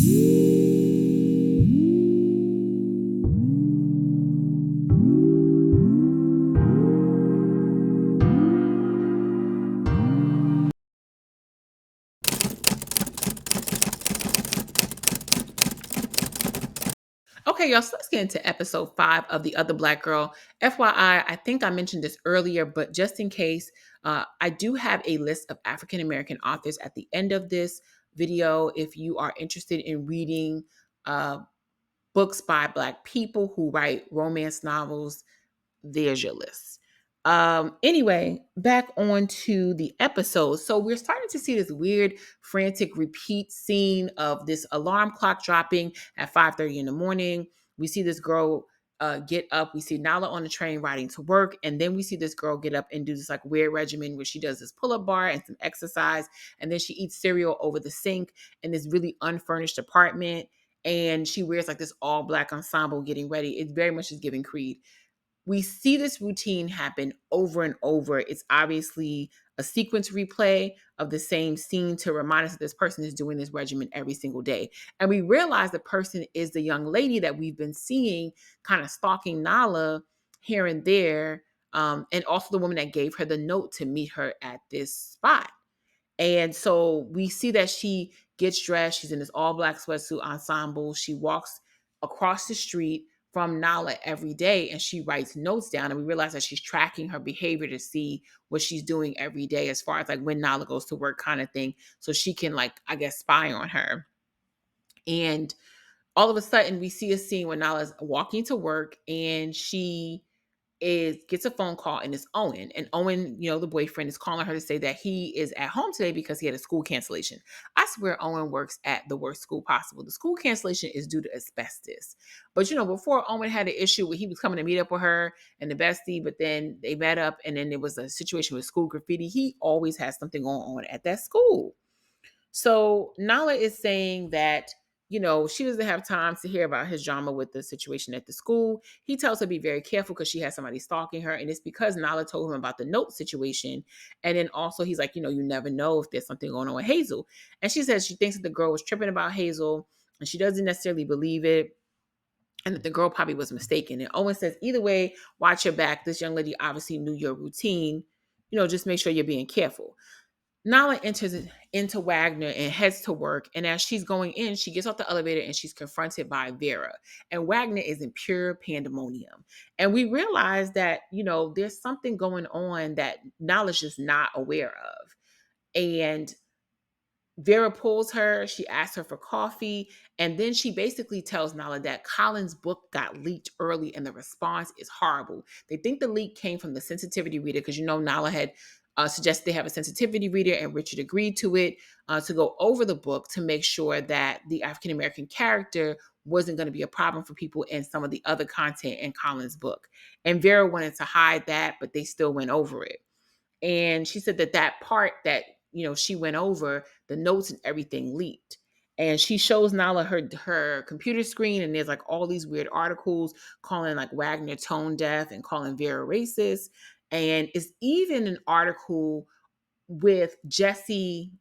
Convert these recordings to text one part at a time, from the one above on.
Okay, y'all, so let's get into episode 5 of The Other Black Girl. FYI, I think I mentioned this earlier, but just in case, I do have a list of African American authors at the end of this video. If you are interested in reading uh, books by Black people who write romance novels, there's your list. Anyway, back on to the episode. So we're starting to see this weird, frantic repeat scene of this alarm clock dropping at 5:30 in the morning. We see this girl get up. We see Nala on the train riding to work, and then we see this girl get up and do this like weird regimen where she does this pull-up bar and some exercise, and then she eats cereal over the sink in this really unfurnished apartment. And she wears like this all black ensemble getting ready. It very much is giving Creed. We see this routine happen over and over. It's obviously a sequence replay of the same scene to remind us that this person is doing this regimen every single day. And we realize the person is the young lady that we've been seeing kind of stalking Nala here and there. And also the woman that gave her the note to meet her at this spot. And so we see that she gets dressed. She's in this all black sweatsuit ensemble. She walks across the street from Nala every day and she writes notes down. And we realize that she's tracking her behavior to see what she's doing every day as far as like when Nala goes to work kind of thing. So she can like, I guess, spy on her. And all of a sudden we see a scene where Nala's walking to work and she gets a phone call and it's Owen. And Owen, the boyfriend is calling her to say that he is at home today because he had a school cancellation. I swear Owen works at the worst school possible. The school cancellation is due to asbestos. But before Owen had an issue where he was coming to meet up with her and the bestie, but then they met up and then there was a situation with school graffiti. He always has something going on at that school. So Nala is saying that, she doesn't have time to hear about his drama with the situation at the school. He tells her to be very careful because she has somebody stalking her. And it's because Nala told him about the note situation. And then also he's like, you never know if there's something going on with Hazel. And she says she thinks that the girl was tripping about Hazel and she doesn't necessarily believe it. And that the girl probably was mistaken. And Owen says, either way, watch your back. This young lady obviously knew your routine. Just make sure you're being careful. Nala enters into Wagner and heads to work. And as she's going in, she gets off the elevator and she's confronted by Vera. And Wagner is in pure pandemonium. And we realize that, there's something going on that Nala's just not aware of. And Vera pulls her, she asks her for coffee, and then she basically tells Nala that Colin's book got leaked early and the response is horrible. They think the leak came from the sensitivity reader because Nala had suggested they have a sensitivity reader and Richard agreed to it to go over the book to make sure that the African American character wasn't going to be a problem for people in some of the other content in Colin's book. And Vera wanted to hide that, but they still went over it. And she said that part that, she went over, the notes and everything leaked. And she shows Nala her computer screen, and there's like all these weird articles calling like Wagner tone deaf and calling Vera racist. And it's even an article with Jesse,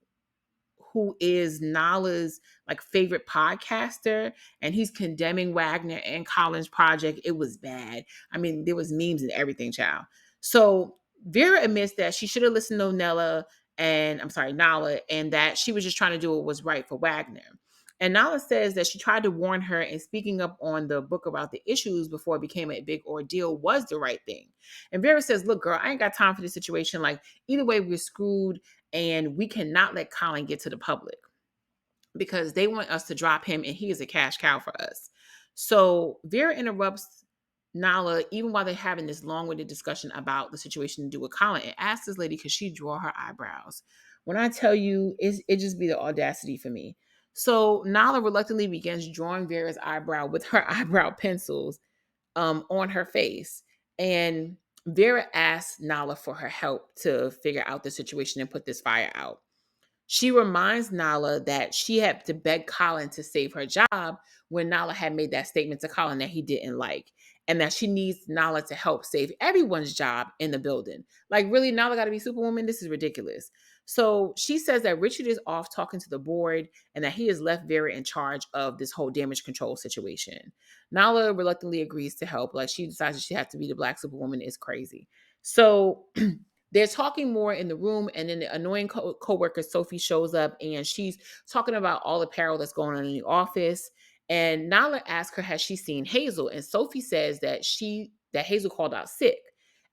who is Nala's like favorite podcaster, and he's condemning Wagner and Colin's project. It was bad. I mean, there was memes and everything, child. So Vera admits that she should have listened to Nala and that she was just trying to do what was right for Wagner. And Nala says that she tried to warn her, and speaking up on the book about the issues before it became a big ordeal was the right thing. And Vera says, look, girl, I ain't got time for this situation. Like, either way, we're screwed, and we cannot let Colin get to the public because they want us to drop him, and he is a cash cow for us. So Vera interrupts Nala, even while they're having this long-winded discussion about the situation to do with Colin, and asks this lady, could she draw her eyebrows? When I tell you, it just be the audacity for me. So Nala reluctantly begins drawing Vera's eyebrow with her eyebrow pencils on her face. And Vera asks Nala for her help to figure out the situation and put this fire out. She reminds Nala that she had to beg Colin to save her job when Nala had made that statement to Colin that he didn't like, and that she needs Nala to help save everyone's job in the building. Like, really, Nala got to be Superwoman? This is ridiculous. So she says that Richard is off talking to the board and that he has left Vera in charge of this whole damage control situation. Nala reluctantly agrees to help. Like, she decides that she has to be the Black Superwoman. Is crazy. So they're talking more in the room, and then the annoying co-worker Sophie shows up, and she's talking about all the peril that's going on in the office. And Nala asks her, has she seen Hazel? And Sophie says that Hazel called out sick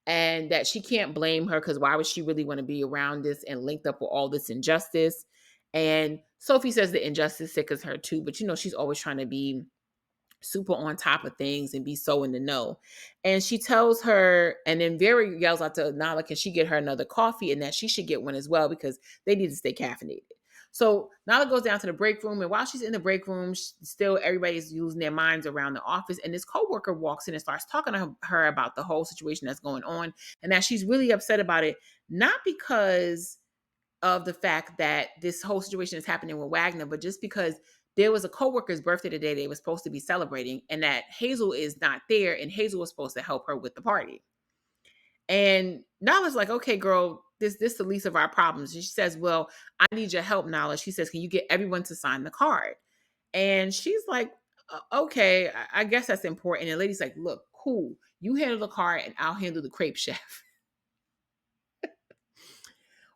and that she can't blame her because why would she really want to be around this and linked up with all this injustice? And Sophie says the injustice sickens her too, but she's always trying to be super on top of things and be so in the know. And she tells her, and then Vera yells out to Nala, can she get her another coffee and that she should get one as well because they need to stay caffeinated. So Nala goes down to the break room, and while she's in the break room, still everybody's losing their minds around the office. And this coworker walks in and starts talking to her about the whole situation that's going on, and that she's really upset about it, not because of the fact that this whole situation is happening with Wagner, but just because there was a coworker's birthday today they were supposed to be celebrating, and that Hazel is not there, and Hazel was supposed to help her with the party. And Nala's like, okay, girl, this the least of our problems. And she says, well, I need your help, Nala. She says, can you get everyone to sign the card? And she's like, okay, I guess that's important. And the lady's like, look, cool. You handle the card and I'll handle the crepe chef.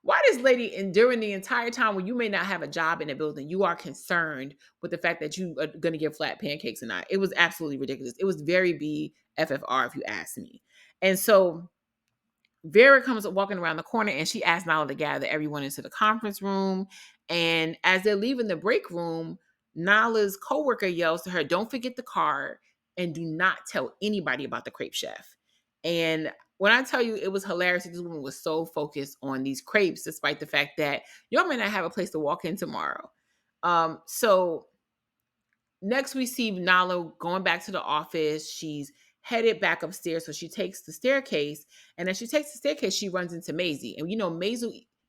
Why this lady, and during the entire time when you may not have a job in a building, you are concerned with the fact that you are going to get flat pancakes or not? It was absolutely ridiculous. It was very BFFR, if you ask me. And so Vera comes walking around the corner, and she asks Nala to gather everyone into the conference room. And as they're leaving the break room, Nala's coworker yells to her, don't forget the card and do not tell anybody about the crepe chef. And when I tell you, it was hilarious that this woman was so focused on these crepes, despite the fact that y'all may not have a place to walk in tomorrow. So next, we see Nala going back to the office. She's headed back upstairs, so she takes the staircase. And as she takes the staircase, she runs into Maisie. And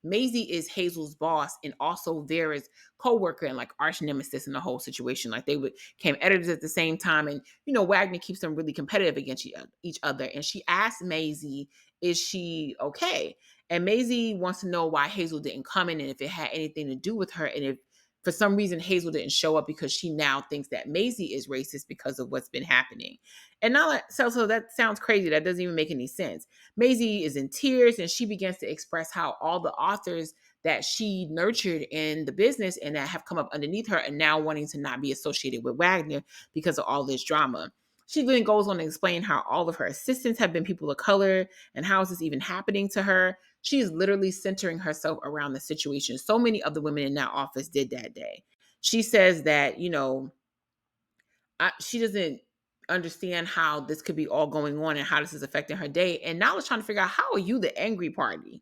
Maisie is Hazel's boss and also Vera's co-worker and like arch nemesis in the whole situation. Like, they became editors at the same time, and Wagner keeps them really competitive against each other. And she asked Maisie, is she okay? And Maisie wants to know why Hazel didn't come in and if it had anything to do with her, and if for some reason Hazel didn't show up because she now thinks that Maisie is racist because of what's been happening. And now, so that sounds crazy. That doesn't even make any sense. Maisie is in tears, and she begins to express how all the authors that she nurtured in the business and that have come up underneath her are now wanting to not be associated with Wagner because of all this drama. She then goes on to explain how all of her assistants have been people of color and how is this even happening to her. She is literally centering herself around the situation. So many of the women in that office did that day. She says that, she doesn't understand how this could be all going on and how this is affecting her day. And now it's trying to figure out, how are you the angry party?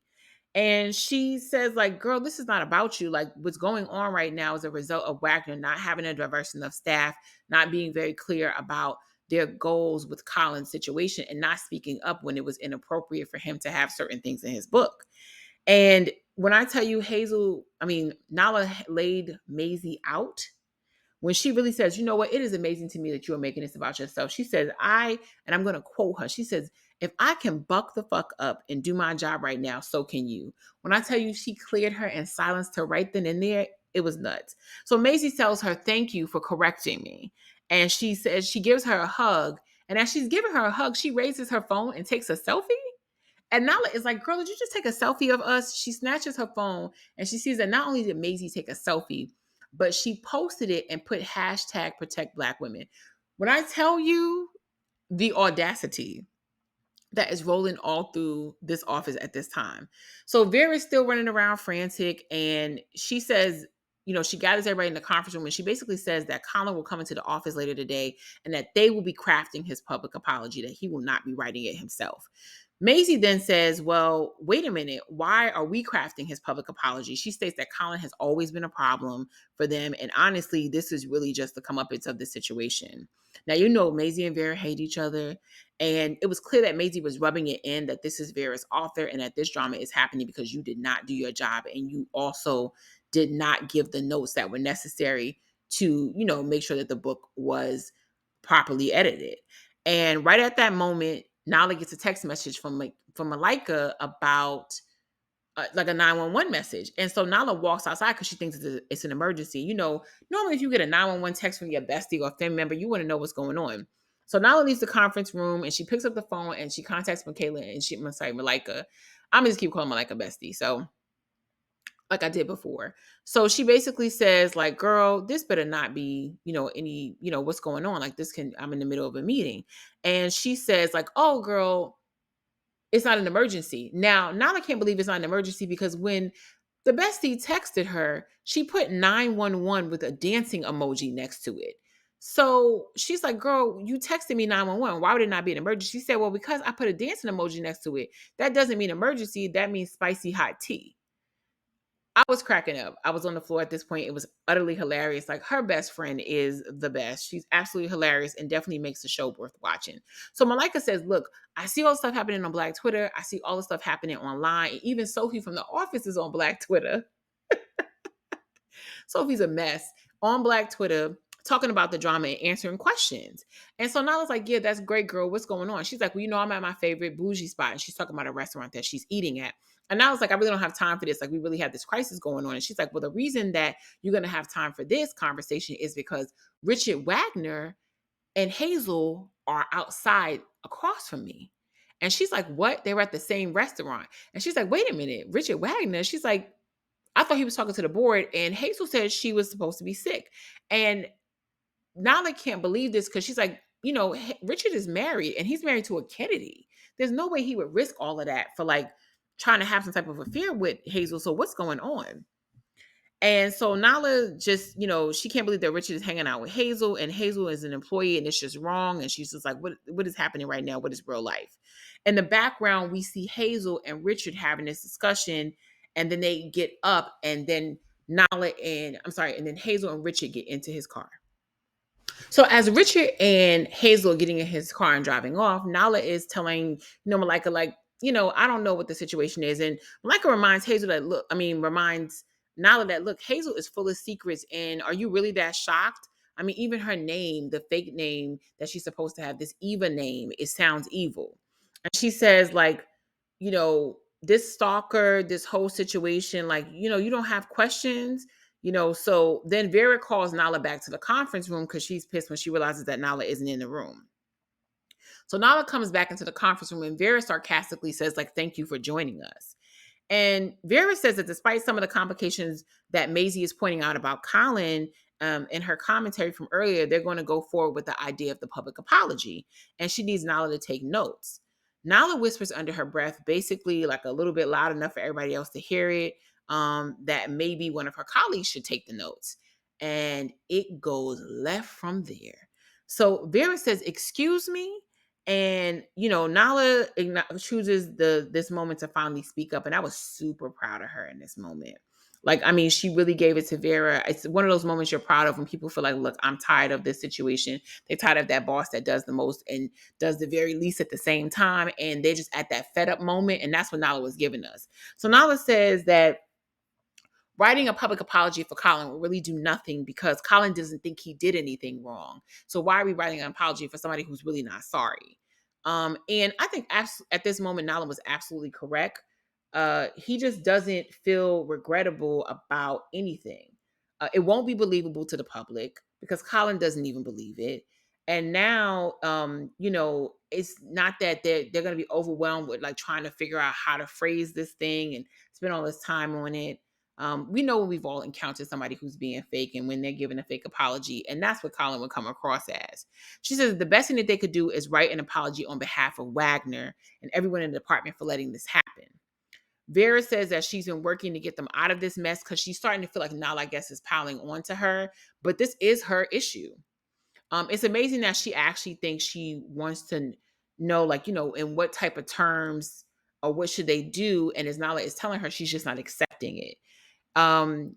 And she says, like, girl, this is not about you. Like, what's going on right now is a result of Wagner not having a diverse enough staff, not being very clear about their goals with Colin's situation, and not speaking up when it was inappropriate for him to have certain things in his book. And when I tell you Nala laid Maisie out, when she really says, you know what, it is amazing to me that you are making this about yourself. She says, and I'm going to quote her, she says, if I can buck the fuck up and do my job right now, so can you. When I tell you she cleared her and silenced her right then and there, it was nuts. So Maisie tells her, thank you for correcting me. And she says, she gives her a hug. And as she's giving her a hug, she raises her phone and takes a selfie. And Nala is like, girl, did you just take a selfie of us? She snatches her phone and she sees that not only did Maisie take a selfie, but she posted it and put hashtag protect Black women. When I tell you the audacity that is rolling all through this office at this time. So Vera's still running around frantic, and she says, she gathers everybody in the conference room, and she basically says that Colin will come into the office later today and that they will be crafting his public apology, that he will not be writing it himself. Maisie then says, well, wait a minute. Why are we crafting his public apology? She states that Colin has always been a problem for them. And honestly, this is really just the comeuppance of the situation. Now, Maisie and Vera hate each other. And it was clear that Maisie was rubbing it in that this is Vera's author and that this drama is happening because you did not do your job. And you also did not give the notes that were necessary to, make sure that the book was properly edited. And right at that moment, Nala gets a text message from Malika about like a 911 message. And so Nala walks outside because she thinks it's an emergency. Normally if you get a 911 text from your bestie or family member, you want to know what's going on. So Nala leaves the conference room and she picks up the phone and she contacts Michaela and Malika. I'm just keep calling Malika bestie. So like I did before. So she basically says, like, girl, this better not be, any, what's going on. Like I'm in the middle of a meeting. And she says, like, oh girl, it's not an emergency. Now, Nala can't believe it's not an emergency because when the bestie texted her, she put 911 with a dancing emoji next to it. So she's like, girl, you texted me 911. Why would it not be an emergency? She said, well, because I put a dancing emoji next to it. That doesn't mean emergency. That means spicy hot tea. I was cracking up. I was on the floor at this point. It was utterly hilarious. Like her best friend is the best. She's absolutely hilarious and definitely makes the show worth watching. So Malika says, look, I see all the stuff happening on Black Twitter. I see all the stuff happening online. Even Sophie from The Office is on Black Twitter. Sophie's a mess on Black Twitter talking about the drama and answering questions. And so Nala's like, yeah, that's great, girl. What's going on? She's like, well, I'm at my favorite bougie spot. And she's talking about a restaurant that she's eating at. And Nala's like, I really don't have time for this. Like, we really have this crisis going on. And she's like, well, the reason that you're going to have time for this conversation is because Richard Wagner and Hazel are outside across from me. And she's like, what? They were at the same restaurant. And she's like, wait a minute, Richard Wagner. She's like, I thought he was talking to the board. And Hazel said she was supposed to be sick. And Nala can't believe this because she's like, Richard is married and he's married to a Kennedy. There's no way he would risk all of that for like trying to have some type of affair with Hazel. So what's going on? And so Nala just, she can't believe that Richard is hanging out with Hazel and Hazel is an employee and it's just wrong. And she's just like, what is happening right now? What is real life? In the background, we see Hazel and Richard having this discussion and then they get up and then and then Hazel and Richard get into his car. So as Richard and Hazel are getting in his car and driving off, Nala is telling, Malika, like, I don't know what the situation is. And Malika reminds reminds Nala that, look, Hazel is full of secrets. And are you really that shocked? I mean, even her name, the fake name that she's supposed to have, this Eva name, it sounds evil. And she says, like, this stalker, this whole situation, like, you don't have questions. So then Vera calls Nala back to the conference room because she's pissed when she realizes that Nala isn't in the room. So Nala comes back into the conference room and Vera sarcastically says, like, thank you for joining us. And Vera says that despite some of the complications that Maisie is pointing out about Colin in her commentary from earlier, they're going to go forward with the idea of the public apology. And she needs Nala to take notes. Nala whispers under her breath, basically like a little bit loud enough for everybody else to hear it, that maybe one of her colleagues should take the notes. And it goes left from there. So Vera says, excuse me. And Nala chooses this moment to finally speak up, and I was super proud of her in this moment. Like, I mean, she really gave it to Vera. It's one of those moments you're proud of when people feel like, look, I'm tired of this situation. They're tired of that boss that does the most and does the very least at the same time, and they're just at that fed up moment, and that's what Nala was giving us. So Nala says that writing a public apology for Colin will really do nothing because Colin doesn't think he did anything wrong. So why are we writing an apology for somebody who's really not sorry? And I think at this moment, Nala was absolutely correct. He just doesn't feel regrettable about anything. It won't be believable to the public because Colin doesn't even believe it. And now, it's not that they're going to be overwhelmed with like trying to figure out how to phrase this thing and spend all this time on it. We know we've all encountered somebody who's being fake and when they're giving a fake apology. And that's what Colin would come across as. She says the best thing that they could do is write an apology on behalf of Wagner and everyone in the department for letting this happen. Vera says that she's been working to get them out of this mess because she's starting to feel like Nala, I guess, is piling onto her. But this is her issue. It's amazing that she actually thinks she wants to know, like, in what type of terms or what should they do. And as Nala is telling her, she's just not accepting it. And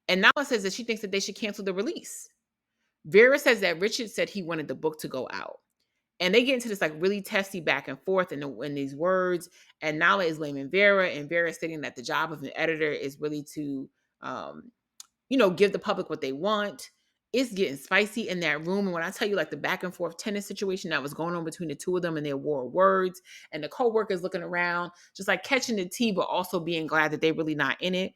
Nala says that she thinks that they should cancel the release. Vera says that Richard said he wanted the book to go out. And they get into this like really testy back and forth in these words. And Nala is blaming Vera, and Vera is stating that the job of an editor is really to, give the public what they want. it's getting spicy in that room. And when I tell you, like, the back and forth tennis situation that was going on between the two of them and their war of words, and the co-workers looking around, just like catching the tea, but also being glad that they're really not in it.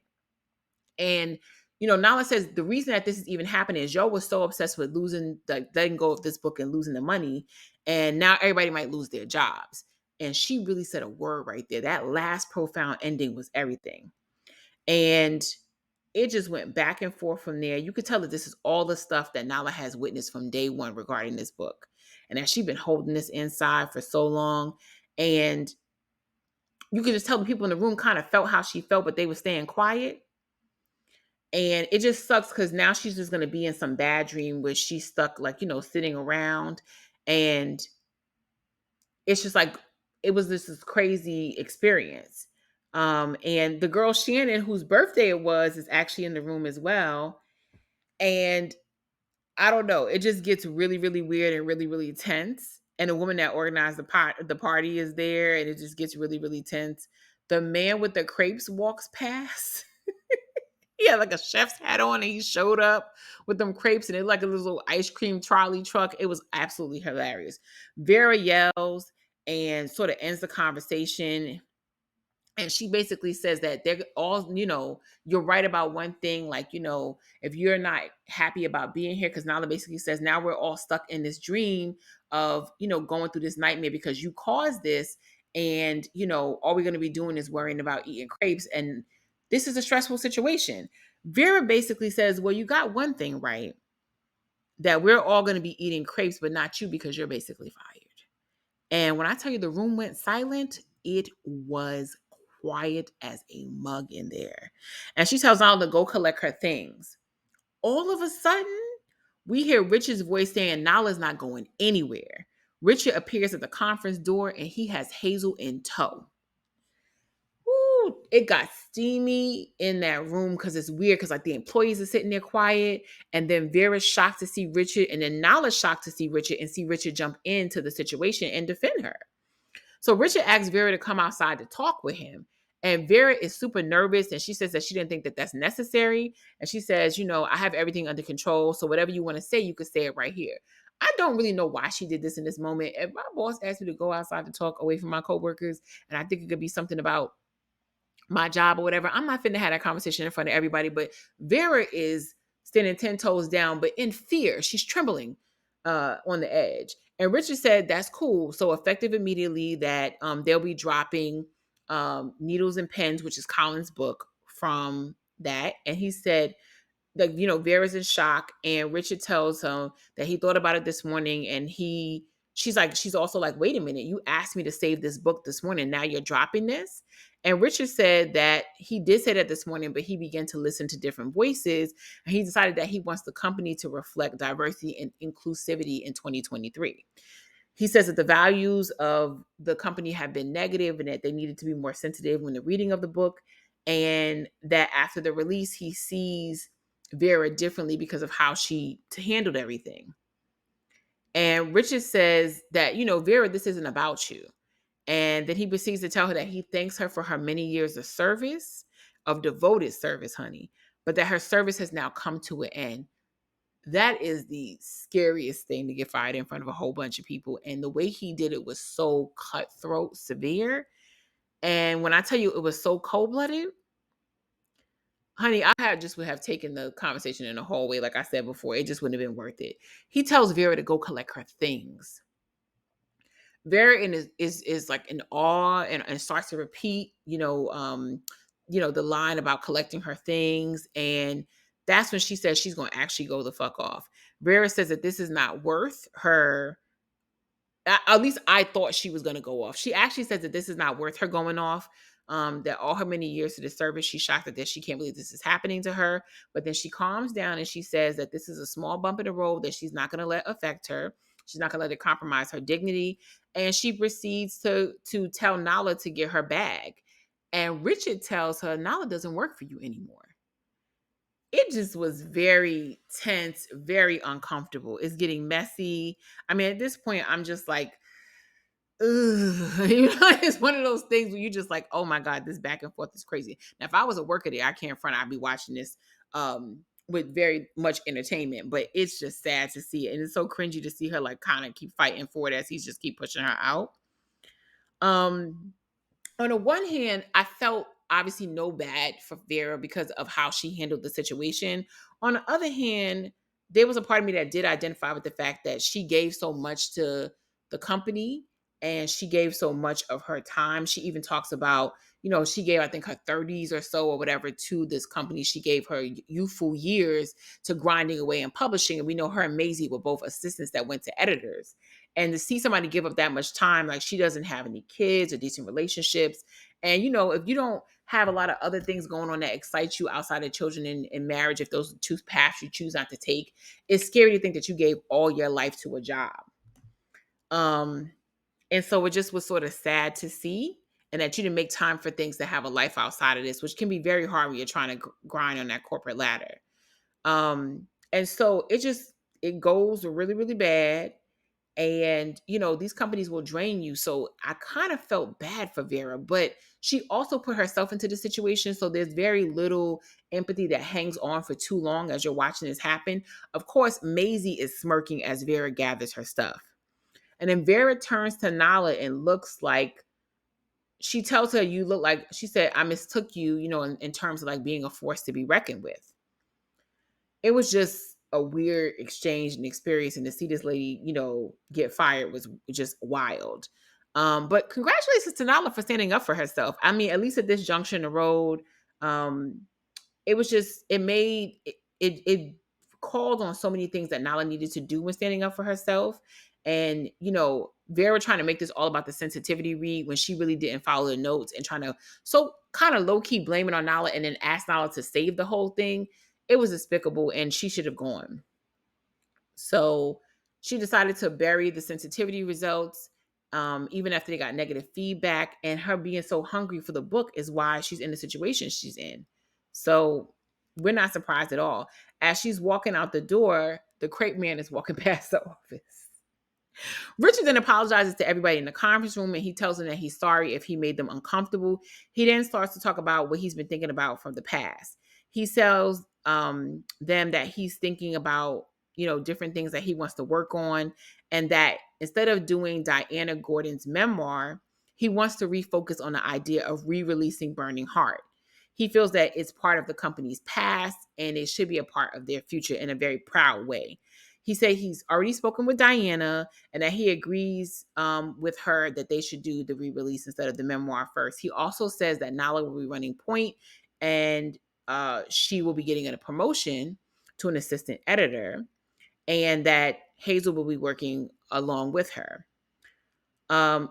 And Nala says the reason that this is even happening is Joe was so obsessed with losing, like, letting go of this book and losing the money, and now everybody might lose their jobs. And she really said a word right there. That last profound ending was everything. And it just went back and forth from there. You could tell that this is all the stuff that Nala has witnessed from day one regarding this book. And that she's been holding this inside for so long. And you could just tell the people in the room kind of felt how she felt, but they were staying quiet. And it just sucks because now she's just going to be in some bad dream where she's stuck, like, sitting around. And it's just like, it was this crazy experience. And the girl Shannon, whose birthday it was, is actually in the room as well. And I don't know, it just gets really, really weird and really, really tense. And the woman that organized the party is there, and it just gets really, really tense. The man with the crepes walks past. He had like a chef's hat on, and he showed up with them crepes, and it like a little ice cream trolley truck. It was absolutely hilarious. Vera yells and sort of ends the conversation. And she basically says that they're all, you're right about one thing. Like, if you're not happy about being here, because Nala basically says, now we're all stuck in this dream of, going through this nightmare because you caused this. And, all we're going to be doing is worrying about eating crepes. And this is a stressful situation. Vera basically says, well, you got one thing right, that we're all going to be eating crepes, but not you, because you're basically fired. And when I tell you the room went silent, it was quiet as a mug in there. And she tells Nala to go collect her things. All of a sudden, we hear Richard's voice saying Nala's not going anywhere. Richard appears at the conference door, and he has Hazel in tow. Ooh, it got steamy in that room because it's weird, because like the employees are sitting there quiet, and then Vera's shocked to see Richard, and then Nala's shocked to see Richard and see Richard jump into the situation and defend her. So Richard asks Vera to come outside to talk with him. And Vera is super nervous, and she says that she didn't think that that's necessary. And she says, I have everything under control. So whatever you want to say, you could say it right here. I don't really know why she did this in this moment. If my boss asked me to go outside to talk away from my coworkers, and I think it could be something about my job or whatever, I'm not finna have that conversation in front of everybody. But Vera is standing 10 toes down, but in fear. She's trembling on the edge. And Richard said, that's cool. So effective immediately that they'll be dropping Needles and Pens, which is Colin's book, from that. And he said, like, Vera's in shock, and Richard tells him that he thought about it this morning, and she's also like, wait a minute, you asked me to save this book this morning, now you're dropping this? And Richard said that he did say that this morning, but he began to listen to different voices, and he decided that he wants the company to reflect diversity and inclusivity in 2023. He says that the values of the company have been negative, and that they needed to be more sensitive when the reading of the book, and that after the release, he sees Vera differently because of how she handled everything. And Richard says that, Vera, this isn't about you. And then he proceeds to tell her that he thanks her for her many years of service, of devoted service, honey, but that her service has now come to an end. That is the scariest thing, to get fired in front of a whole bunch of people. And the way he did it was so cutthroat, severe. And when I tell you it was so cold-blooded, honey, would have taken the conversation in the hallway. Like I said before, it just wouldn't have been worth it. He tells Vera to go collect her things. Vera is like in awe, and starts to repeat, the line about collecting her things. And that's when she says she's going to actually go the fuck off. Vera says that this is not worth her. At least I thought she was going to go off. She actually says that this is not worth her going off. That all her many years to the service, she's shocked at this. She can't believe this is happening to her. But then she calms down, and she says that this is a small bump in the road that she's not going to let affect her. She's not going to let it compromise her dignity. And she proceeds to tell Nala to get her bag. And Richard tells her, Nala doesn't work for you anymore. It just was very tense, very uncomfortable. It's getting messy. I mean, at this point, I'm just like, ugh. It's one of those things where you just like, oh my God, this back and forth is crazy. Now, if I was a worker there, I can't front, I'd be watching this with very much entertainment, but it's just sad to see it. And it's so cringy to see her like kind of keep fighting for it as he's just keep pushing her out. Um, on the one hand, I felt obviously no bad for Vera because of how she handled the situation. On the other hand, there was a part of me that did identify with the fact that she gave so much to the company and she gave so much of her time. She even talks about, she gave, I think, her 30s or so or whatever to this company. She gave her youthful years to grinding away and publishing. And we know her and Maisie were both assistants that went to editors. And to see somebody give up that much time, like she doesn't have any kids or decent relationships. And, if you don't have a lot of other things going on that excite you outside of children and marriage, if those are two paths you choose not to take, it's scary to think that you gave all your life to a job. Um, and so it just was sort of sad to see, and that you didn't make time for things that have a life outside of this, which can be very hard when you're trying to grind on that corporate ladder. And so it goes really, really bad. And these companies will drain you, so I kind of felt bad for Vera, but she also put herself into the situation, so there's very little empathy that hangs on for too long as you're watching this happen. Of course, Maisie is smirking as Vera gathers her stuff, and then Vera turns to Nala and looks like, she tells her, you look like, she said, I mistook you, in terms of like being a force to be reckoned with. It was just a weird exchange and experience, and to see this lady, get fired was just wild. But congratulations to Nala for standing up for herself. I mean, at least at this juncture in the road, um, it was just, it called on so many things that Nala needed to do when standing up for herself. And Vera trying to make this all about the sensitivity read when she really didn't follow the notes, and trying to so kind of low key blaming on Nala and then ask Nala to save the whole thing. It was despicable, and she should have gone. So she decided to bury the sensitivity results, even after they got negative feedback. And her being so hungry for the book is why she's in the situation she's in. So we're not surprised at all. As she's walking out the door, the crepe man is walking past the office. Richard then apologizes to everybody in the conference room, and he tells them that he's sorry if he made them uncomfortable. He then starts to talk about what he's been thinking about from the past. He tells them that he's thinking about, different things that he wants to work on, and that instead of doing Diana Gordon's memoir, he wants to refocus on the idea of re-releasing Burning Heart. He feels that it's part of the company's past and it should be a part of their future in a very proud way. He said he's already spoken with Diana and that he agrees with her that they should do the re-release instead of the memoir first. He also says that Nala will be running point, and she will be getting a promotion to an assistant editor, and that Hazel will be working along with her.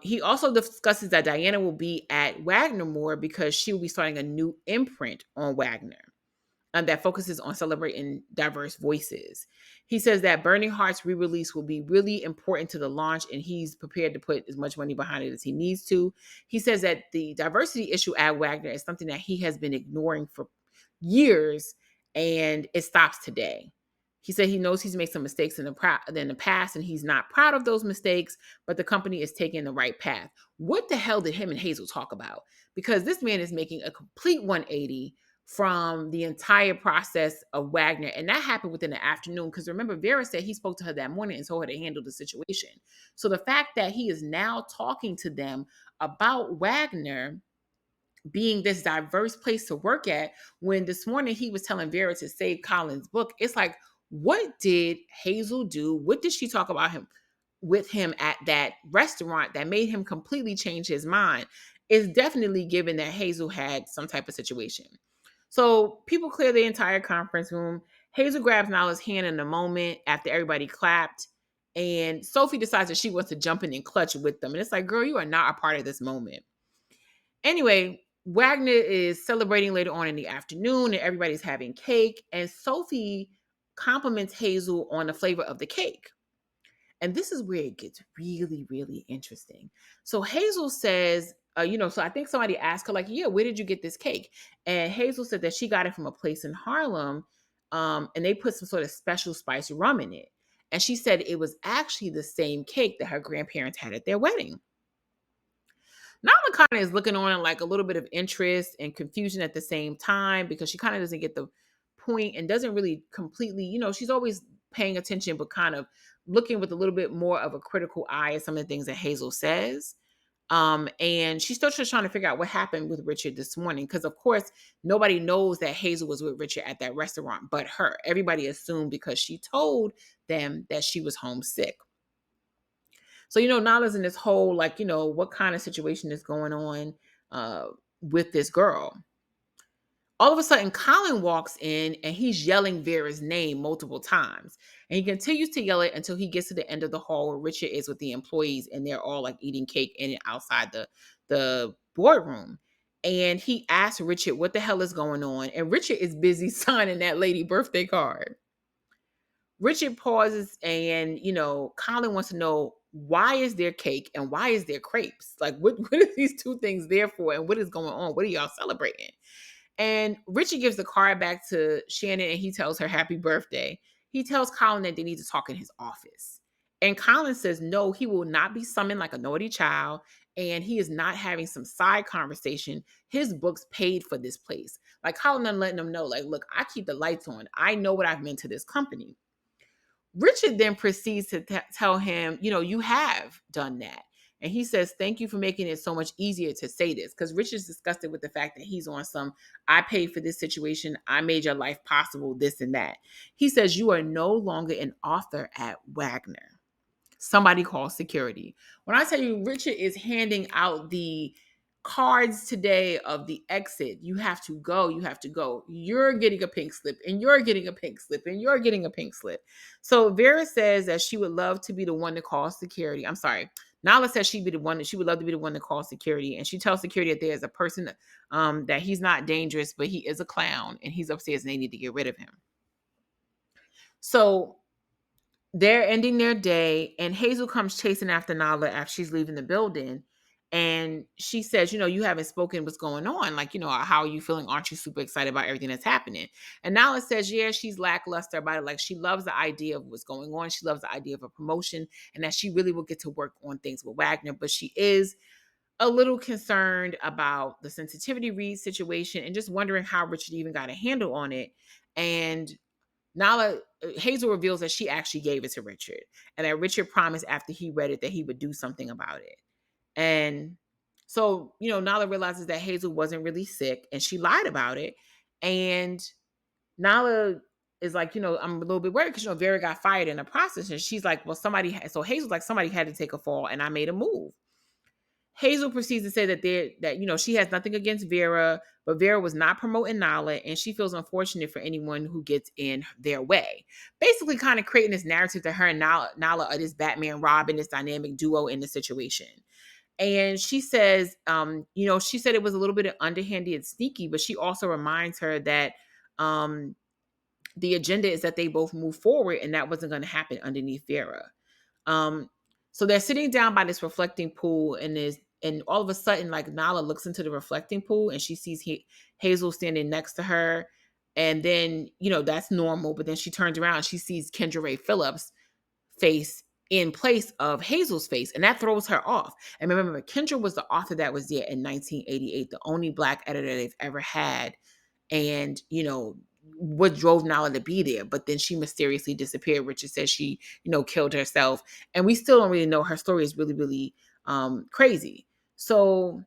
He also discusses that Diana will be at Wagner more because she will be starting a new imprint on Wagner that focuses on celebrating diverse voices. He says that Burning Heart's re-release will be really important to the launch, and he's prepared to put as much money behind it as he needs to. He says that the diversity issue at Wagner is something that he has been ignoring for years, and it stops today. He said he knows he's made some mistakes in the past, and he's not proud of those mistakes, but the company is taking the right path. What the hell did him and Hazel talk about? Because this man is making a complete 180 from the entire process of Wagner. And that happened within the afternoon. Because remember, Vera said he spoke to her that morning and told her to handle the situation. So the fact that he is now talking to them about Wagner being this diverse place to work at, when this morning he was telling Vera to save Colin's book, it's like, what did Hazel do? What did she talk about him with him at that restaurant that made him completely change his mind? It's definitely given that Hazel had some type of situation. So people clear the entire conference room. Hazel grabs Nala's hand in a moment after everybody clapped. And Sophie decides that she wants to jump in and clutch with them. And it's like, girl, you are not a part of this moment. Anyway, Wagner is celebrating later on in the afternoon, and everybody's having cake. And Sophie compliments Hazel on the flavor of the cake. And this is where it gets really, really interesting. So Hazel says, so I think somebody asked her, like, yeah, where did you get this cake? And Hazel said that she got it from a place in Harlem, and they put some sort of special spice rum in it. And she said it was actually the same cake that her grandparents had at their wedding. Nala kind of is looking on like a little bit of interest and confusion at the same time, because she kind of doesn't get the point and doesn't really completely, she's always paying attention, but kind of looking with a little bit more of a critical eye at some of the things that Hazel says. And she's still just trying to figure out what happened with Richard this morning. Because of course, nobody knows that Hazel was with Richard at that restaurant but her. Everybody assumed because she told them that she was homesick. So, Nala's in this whole, like, what kind of situation is going on uh, with this girl. All of a sudden, Colin walks in and he's yelling Vera's name multiple times. And he continues to yell it until he gets to the end of the hall where Richard is with the employees and they're all like eating cake in and outside the boardroom. And he asks Richard what the hell is going on. And Richard is busy signing that lady birthday card. Richard pauses and, Colin wants to know, why is there cake and why is there crepes? Like, what are these two things there for? And what is going on? What are y'all celebrating? And Richard gives the card back to Shannon and he tells her happy birthday. He tells Colin that they need to talk in his office. And Colin says no, he will not be summoned like a naughty child. And he is not having some side conversation. His books paid for this place. Like Colin done letting them know, like, look, I keep the lights on. I know what I've meant to this company. Richard then proceeds to tell him, you have done that. And he says, thank you for making it so much easier to say this. Because Richard's disgusted with the fact that he's on some, I paid for this situation. I made your life possible, this and that. He says, you are no longer an author at Wagner. Somebody call security. When I tell you, Richard is handing out the cards today of the exit. You have to go. You have to go. You're getting a pink slip and you're getting a pink slip and you're getting a pink slip. So Vera says that she would love to be the one to call security. I'm sorry. Nala says she'd be the one that she would love to be the one to call security. And she tells security that there's a person that he's not dangerous, but he is a clown and he's upstairs and they need to get rid of him. So they're ending their day and Hazel comes chasing after Nala after she's leaving the building. And she says, you haven't spoken what's going on. Like, how are you feeling? Aren't you super excited about everything that's happening? And Nala says, yeah, she's lackluster about it. Like, she loves the idea of what's going on. She loves the idea of a promotion and that she really will get to work on things with Wagner. But she is a little concerned about the sensitivity read situation and just wondering how Richard even got a handle on it. And Hazel reveals that she actually gave it to Richard and that Richard promised after he read it that he would do something about it. And so, Nala realizes that Hazel wasn't really sick and she lied about it. And Nala is like, I'm a little bit worried because, Vera got fired in the process. And she's like, well, so Hazel's like, somebody had to take a fall and I made a move. Hazel proceeds to say that she has nothing against Vera, but Vera was not promoting Nala, and she feels unfortunate for anyone who gets in their way. Basically, kind of creating this narrative that her and Nala are this Batman Robin, this dynamic duo in the situation. And she says, she said it was a little bit underhanded and sneaky, but she also reminds her that the agenda is that they both move forward, and that wasn't going to happen underneath Vera. So they're sitting down by this reflecting pool, and all of a sudden, like Nala looks into the reflecting pool and she sees Hazel standing next to her. And then, that's normal. But then she turns around and she sees Kendra Ray Phillips' face in place of Hazel's face. And that throws her off. And remember, Kendra was the author that was there in 1988, the only Black editor they've ever had. And, what drove Nala to be there. But then she mysteriously disappeared. Richard says she, killed herself. And we still don't really know. Her story is really, really crazy. So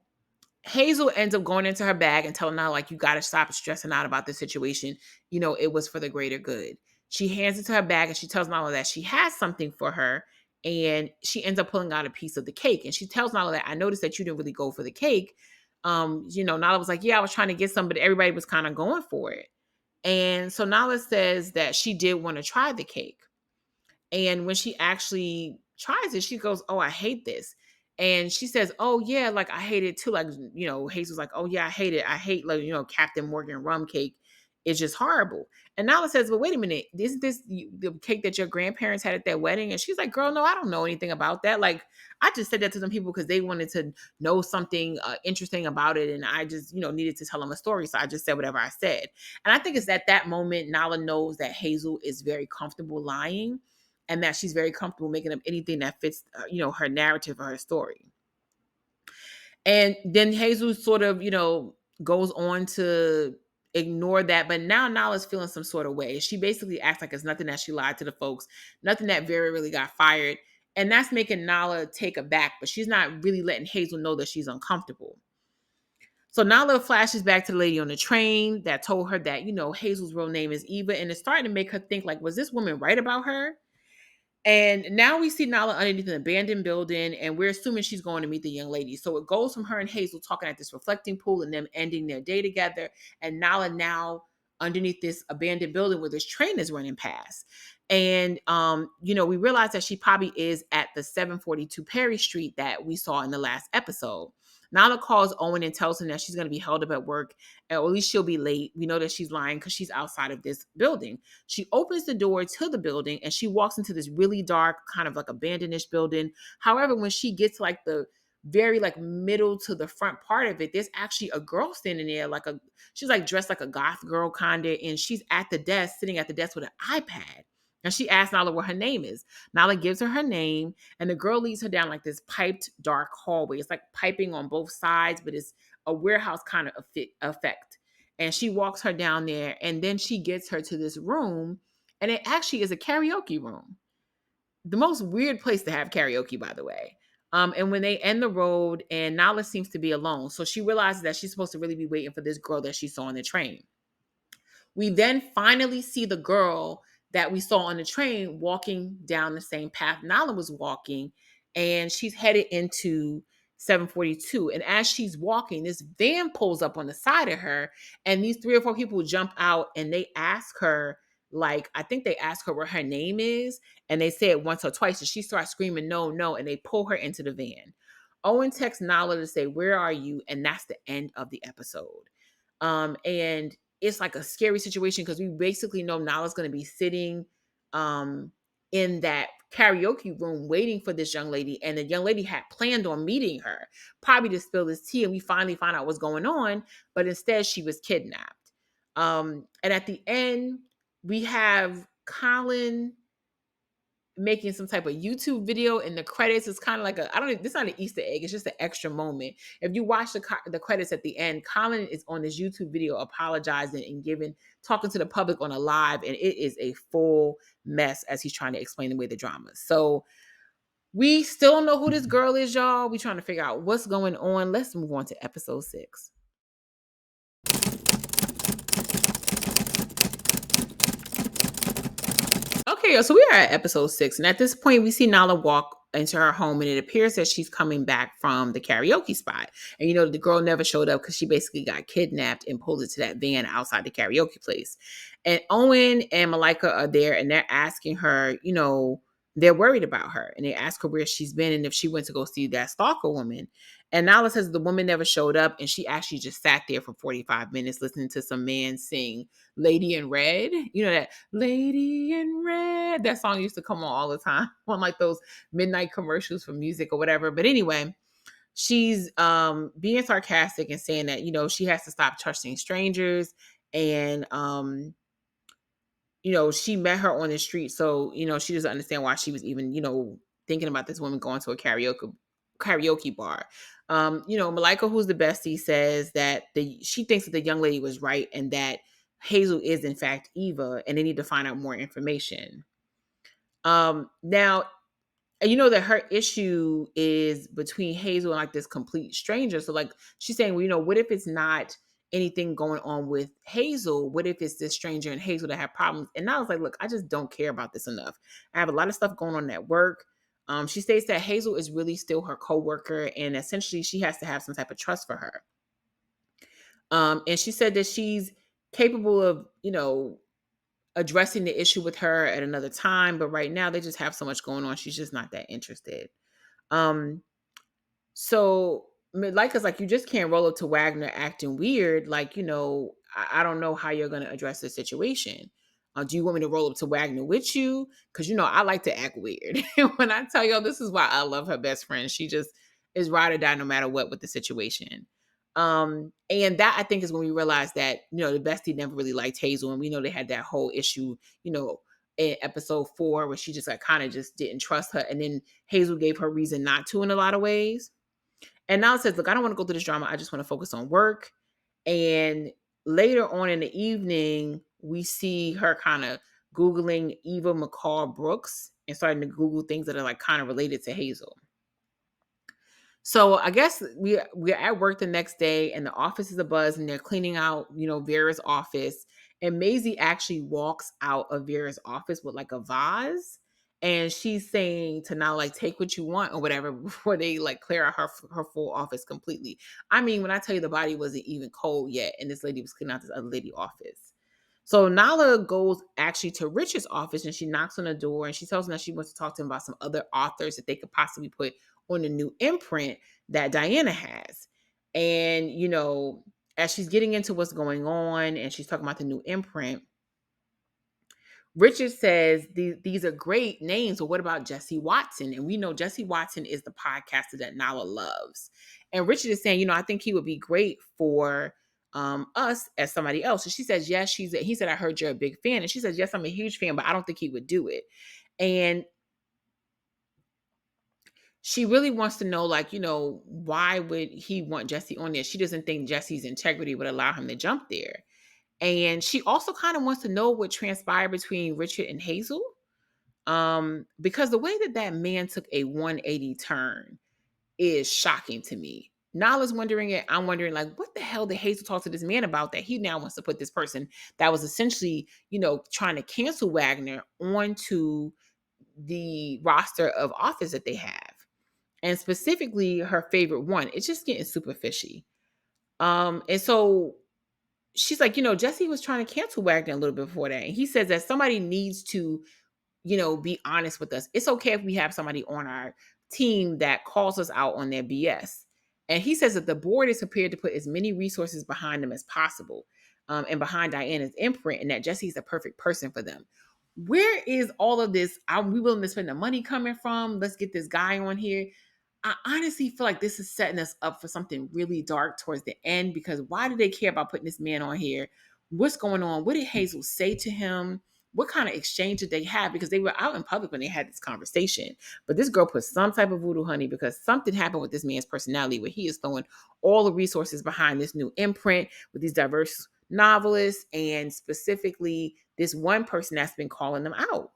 Hazel ends up going into her bag and telling Nala, like, you got to stop stressing out about the situation. It was for the greater good. She hands it to her bag and she tells Nala that she has something for her. And she ends up pulling out a piece of the cake. And she tells Nala that I noticed that you didn't really go for the cake. Nala was like, yeah, I was trying to get some, but everybody was kind of going for it. And so Nala says that she did want to try the cake. And when she actually tries it, she goes, oh, I hate this. And she says, oh, yeah, like I hate it too. Like, Hazel's like, oh, yeah, I hate it. I hate, like, Captain Morgan rum cake. It's just horrible. And Nala says, well, wait a minute. Isn't this the cake that your grandparents had at their wedding? And she's like, girl, no, I don't know anything about that. Like, I just said that to some people because they wanted to know something interesting about it. And I just, needed to tell them a story. So I just said whatever I said. And I think it's at that moment, Nala knows that Hazel is very comfortable lying and that she's very comfortable making up anything that fits, her narrative or her story. And then Hazel sort of, goes on to ignore that. But now Nala's feeling some sort of way. She basically acts like it's nothing that she lied to the folks, nothing that Vera really got fired. And that's making Nala take aback, but she's not really letting Hazel know that she's uncomfortable. So Nala flashes back to the lady on the train that told her that, Hazel's real name is Eva. And it's starting to make her think, like, was this woman right about her? And now we see Nala underneath an abandoned building, and we're assuming she's going to meet the young lady. So it goes from her and Hazel talking at this reflecting pool and them ending their day together, and Nala now underneath this abandoned building where this train is running past. And we realize that she probably is at the 742 Perry Street that we saw in the last episode. Nala calls Owen and tells him that she's going to be held up at work, or at least she'll be late. We know that she's lying because she's outside of this building. She opens the door to the building and she walks into this really dark, kind of like abandoned building. However, when she gets like the very like middle to the front part of it, there's actually a girl standing there, she's like dressed like a goth girl kind of, and she's at the desk, sitting at the desk with an iPad. And she asks Nala what her name is. Nala gives her her name, and the girl leads her down like this piped dark hallway. It's like piping on both sides, but it's a warehouse kind of effect. And she walks her down there, and then she gets her to this room, and it actually is a karaoke room. The most weird place to have karaoke, by the way. And when they end the road, and Nala seems to be alone, so she realizes that she's supposed to really be waiting for this girl that she saw on the train. We then finally see the girl that we saw on the train walking down the same path Nala was walking, and she's headed into 742. And as she's walking, this van pulls up on the side of her, and these three or four people jump out and they ask her, like, I think they ask her what her name is, and they say it once or twice, and she starts screaming, no, no, and they pull her into the van. Owen texts Nala to say, where are you? And that's the end of the episode. And it's like a scary situation because we basically know Nala's going to be sitting in that karaoke room waiting for this young lady. And the young lady had planned on meeting her, probably to spill this tea. And we finally find out what's going on. But instead, she was kidnapped. And at the end, we have Colin making some type of YouTube video in the credits. It's kind of like it's not an Easter egg. It's just an extra moment. If you watch the credits at the end, Colin is on this YouTube video apologizing and talking to the public on a live, and it is a full mess as he's trying to explain away the drama. So we still don't know who this girl is, y'all. We trying to figure out what's going on. Let's move on to episode 6. Okay, so we are at episode 6, and at this point, we see Nala walk into her home, and it appears that she's coming back from the karaoke spot. And the girl never showed up because she basically got kidnapped and pulled into that van outside the karaoke place. And Owen and Malika are there, and they're asking her, they're worried about her, and they ask her where she's been and if she went to go see that stalker woman. And Nala says the woman never showed up, and she actually just sat there for 45 minutes listening to some man sing Lady in Red. That Lady in Red. That song used to come on all the time on like those midnight commercials for music or whatever. But anyway, she's being sarcastic and saying that, she has to stop trusting strangers. And she met her on the street. So, she doesn't understand why she was even, thinking about this woman going to a karaoke bar. Malika, who's the bestie, says that she thinks that the young lady was right and that Hazel is in fact Eva, and they need to find out more information. Now, that her issue is between Hazel and like this complete stranger. So like she's saying, well, what if it's not anything going on with Hazel? What if it's this stranger and Hazel that have problems? And I was like, look, I just don't care about this enough. I have a lot of stuff going on at work. She states that Hazel is really still her coworker, and essentially she has to have some type of trust for her. And she said that she's capable of, addressing the issue with her at another time, but right now they just have so much going on. She's just not that interested. So Malika's like, you just can't roll up to Wagner acting weird. Like, I don't know how you're going to address the situation. Do you want me to roll up to Wagner with you? Because, I like to act weird. When I tell y'all, this is why I love her best friend. She just is ride or die no matter what with the situation. And that I think is when we realized that, the bestie never really liked Hazel. And we know they had that whole issue, in episode 4 where she just like kind of just didn't trust her. And then Hazel gave her reason not to in a lot of ways. And now it says, look, I don't want to go through this drama. I just want to focus on work. And later on in the evening, we see her kind of Googling Eva McCall Brooks and starting to Google things that are like kind of related to Hazel. So I guess we're at work the next day and the office is abuzz and they're cleaning out, Vera's office. And Maisie actually walks out of Vera's office with like a vase. And she's saying to now like take what you want or whatever before they like clear out her full office completely. I mean, when I tell you the body wasn't even cold yet, and this lady was cleaning out this other lady office. So Nala goes actually to Richard's office and she knocks on the door and she tells him that she wants to talk to him about some other authors that they could possibly put on the new imprint that Diana has. And, as she's getting into what's going on and she's talking about the new imprint, Richard says these are great names, but what about Jesse Watson? And we know Jesse Watson is the podcaster that Nala loves. And Richard is saying, I think he would be great for us as somebody else. And she says, yes, he said, I heard you're a big fan. And she says, yes, I'm a huge fan, but I don't think he would do it. And she really wants to know, like, why would he want Jesse on there? She doesn't think Jesse's integrity would allow him to jump there. And she also kind of wants to know what transpired between Richard and Hazel. Because the way that man took a 180 turn is shocking to me. Nala's wondering it. I'm wondering, like, what the hell did Hazel talk to this man about that he now wants to put this person that was essentially, trying to cancel Wagner onto the roster of authors that they have? And specifically her favorite one. It's just getting super fishy. And so she's like, Jesse was trying to cancel Wagner a little bit before that. And he says that somebody needs to, be honest with us. It's okay if we have somebody on our team that calls us out on their BS. And he says that the board is prepared to put as many resources behind them as possible, and behind Diana's imprint, and that Jesse's the perfect person for them. Where is all of this? Are we willing to spend the money coming from? Let's get this guy on here. I honestly feel like this is setting us up for something really dark towards the end, because why do they care about putting this man on here? What's going on? What did Hazel say to him? What kind of exchange did they have? Because they were out in public when they had this conversation. But this girl put some type of voodoo honey, because something happened with this man's personality where he is throwing all the resources behind this new imprint with these diverse novelists, and specifically this one person that's been calling them out.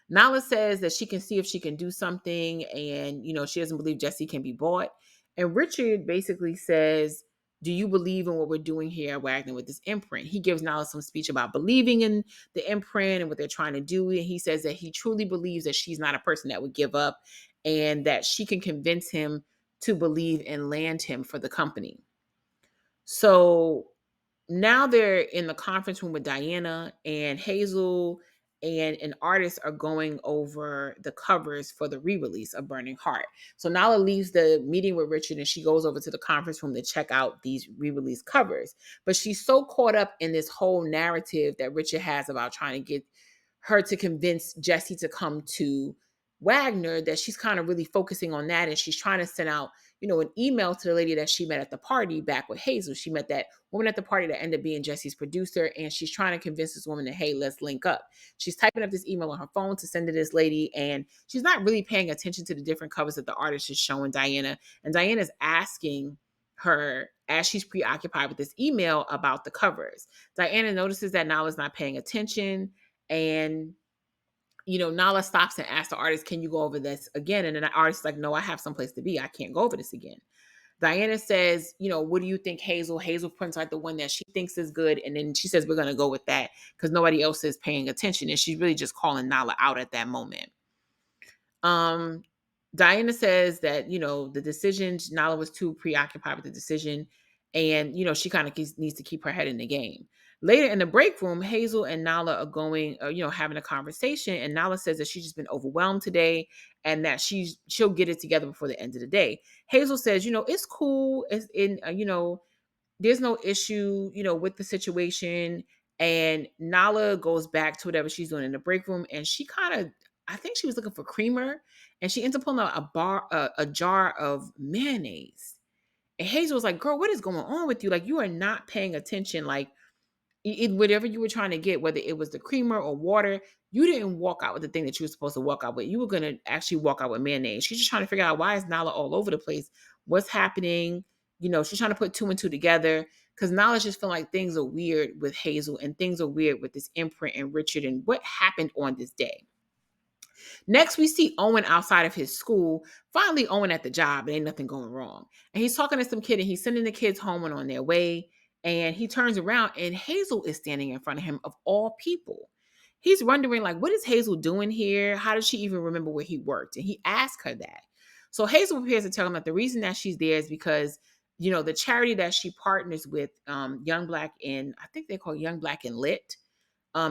Nala says that she can see if she can do something, and she doesn't believe Jesse can be bought. And Richard basically says, do you believe in what we're doing here at Wagner with this imprint? He gives Nala some speech about believing in the imprint and what they're trying to do. And he says that he truly believes that she's not a person that would give up, and that she can convince him to believe and land him for the company. So now they're in the conference room with Diana, and Hazel and an artist are going over the covers for the re-release of Burning Heart. So Nala leaves the meeting with Richard and she goes over to the conference room to check out these re-release covers. But she's so caught up in this whole narrative that Richard has about trying to get her to convince Jesse to come to Wagner that she's kind of really focusing on that. And she's trying to send out, an email to the lady that she met at the party back with Hazel. She met that woman at the party that ended up being Jesse's producer. And she's trying to convince this woman that, hey, let's link up. She's typing up this email on her phone to send to this lady. And she's not really paying attention to the different covers that the artist is showing Diana. And Diana's asking her, as she's preoccupied with this email, about the covers. Diana notices that Nala's not paying attention. And Nala stops and asks the artist, can you go over this again? And then the artist is like, no, I have someplace to be. I can't go over this again. Diana says, what do you think, Hazel? Hazel points out the one that she thinks is good. And then she says, we're going to go with that because nobody else is paying attention. And she's really just calling Nala out at that moment. Diana says that, the decision, Nala was too preoccupied with the decision. And, she kind of needs to keep her head in the game. Later in the break room, Hazel and Nala are going, having a conversation. And Nala says that she's just been overwhelmed today and that she'll get it together before the end of the day. Hazel says, it's cool. It's in, there's no issue, with the situation. And Nala goes back to whatever she's doing in the break room. And she I think she was looking for creamer, and she ends up pulling out a jar of mayonnaise. And Hazel was like, girl, what is going on with you? Like, you are not paying attention. Like, whatever you were trying to get, whether it was the creamer or water, you didn't walk out with the thing that you were supposed to walk out with. You were going to actually walk out with mayonnaise. She's just trying to figure out, why is Nala all over the place? What's happening? She's trying to put two and two together. because Nala's just feeling like things are weird with Hazel and things are weird with this imprint and Richard and what happened on this day. Next, we see Owen outside of his school. Finally, Owen at the job, and ain't nothing going wrong. And he's talking to some kid, and he's sending the kids home and on their way. And he turns around, and Hazel is standing in front of him, of all people. He's wondering, like, what is Hazel doing here? How does she even remember where he worked? And he asked her that. So Hazel prepares to tell him that the reason that she's there is because, the charity that she partners with, Young Black and I think they call Young Black and Lit,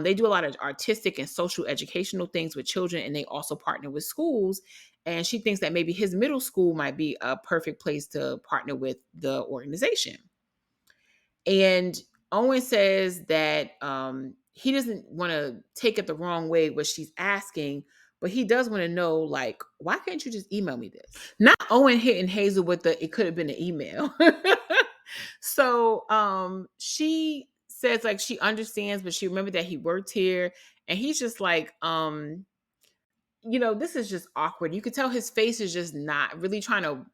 they do a lot of artistic and social educational things with children, and they also partner with schools. And she thinks that maybe his middle school might be a perfect place to partner with the organization. And Owen says that he doesn't want to take it the wrong way what she's asking, but he does want to know, like, why can't you just email me this? Not Owen hitting Hazel with the it could have been an email. So she says like she understands, but she remembered that he worked here. And he's just like, this is just awkward. You could tell his face is just not really trying to